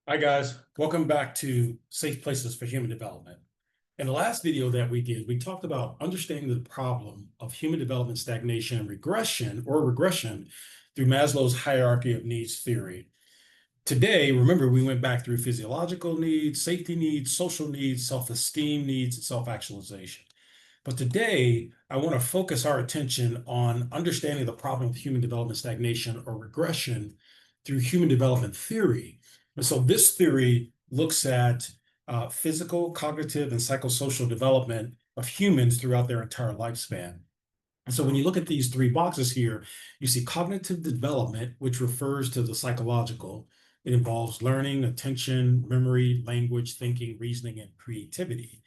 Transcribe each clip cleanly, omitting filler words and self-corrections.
Hi guys, welcome back to Safe Places for Human Development. In the last video that we did, we talked about understanding the problem of human development stagnation and regression through Maslow's hierarchy of needs theory. Today, remember, we went back through physiological needs, safety needs, social needs, self-esteem needs, and self-actualization. But today, I want to focus our attention on understanding the problem of human development stagnation or regression through human development theory. And so this theory looks at physical, cognitive, and psychosocial development of humans throughout their entire lifespan. And so when you look at these three boxes here, you see cognitive development, which refers to the psychological. It involves learning, attention, memory, language, thinking, reasoning, and creativity.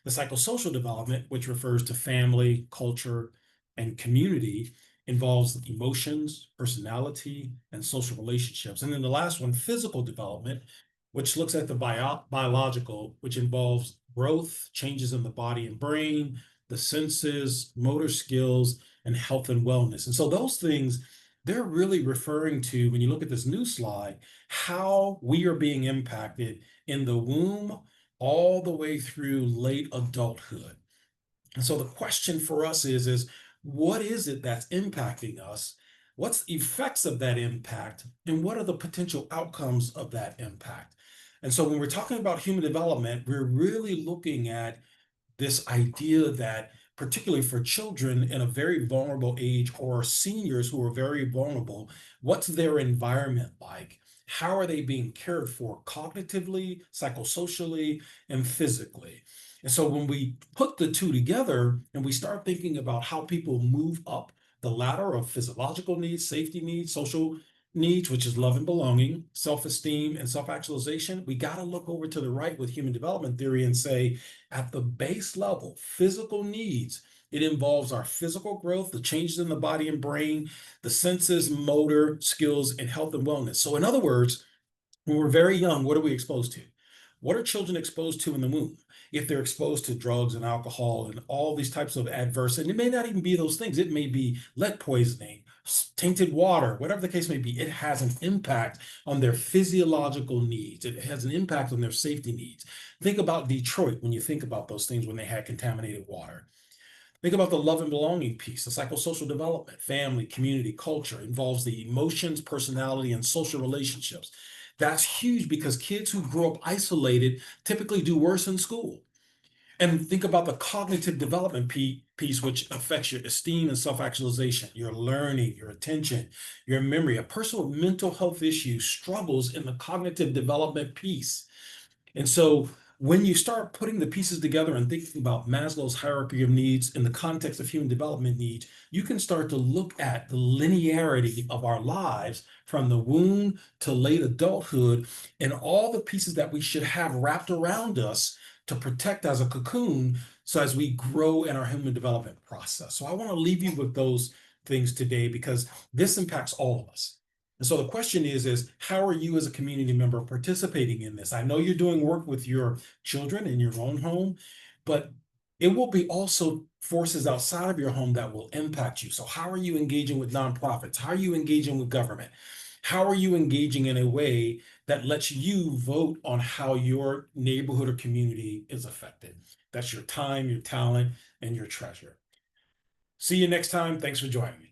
The psychosocial development, which refers to family, culture, and community, involves emotions, personality, and social relationships. And then the last one, physical development, which looks at the biological, which involves growth, changes in the body and brain, the senses, motor skills, and health and wellness. And so those things, they're really referring to, when you look at this new slide, how we are being impacted in the womb all the way through late adulthood. And so the question for us is what is it that's impacting us? What's the effects of that impact? And what are the potential outcomes of that impact? And so when we're talking about human development, we're really looking at this idea that particularly for children in a very vulnerable age or seniors who are very vulnerable, what's their environment like? How are they being cared for cognitively, psychosocially, and physically? And so when we put the two together and we start thinking about how people move up the ladder of physiological needs, safety needs, social needs, which is love and belonging, self-esteem, and self-actualization, we got to look over to the right with human development theory and say, at the base level, physical needs, it involves our physical growth, the changes in the body and brain, the senses, motor skills, and health and wellness. So in other words, when we're very young, what are we exposed to? What are children exposed to in the womb? If they're exposed to drugs and alcohol and all these types of adverse, and it may not even be those things, it may be lead poisoning, tainted water, whatever the case may be, it has an impact on their physiological needs. It has an impact on their safety needs. Think about Detroit when you think about those things when they had contaminated water. Think about the love and belonging piece, the psychosocial development, family, community, culture involves the emotions, personality, and social relationships. That's huge because kids who grow up isolated typically do worse in school. And think about the cognitive development piece, which affects your esteem and self-actualization, your learning, your attention, your memory. A person with mental health issues struggles in the cognitive development piece. And so when you start putting the pieces together and thinking about Maslow's hierarchy of needs in the context of human development needs, you can start to look at the linearity of our lives from the womb to late adulthood and all the pieces that we should have wrapped around us to protect as a cocoon so as we grow in our human development process. So I want to leave you with those things today because this impacts all of us. And so the question is how are you as a community member participating in this? I know you're doing work with your children in your own home, but it will be also forces outside of your home that will impact you. So how are you engaging with nonprofits? How are you engaging with government? How are you engaging in a way that lets you vote on how your neighborhood or community is affected? That's your time, your talent, and your treasure. See you next time. Thanks for joining me.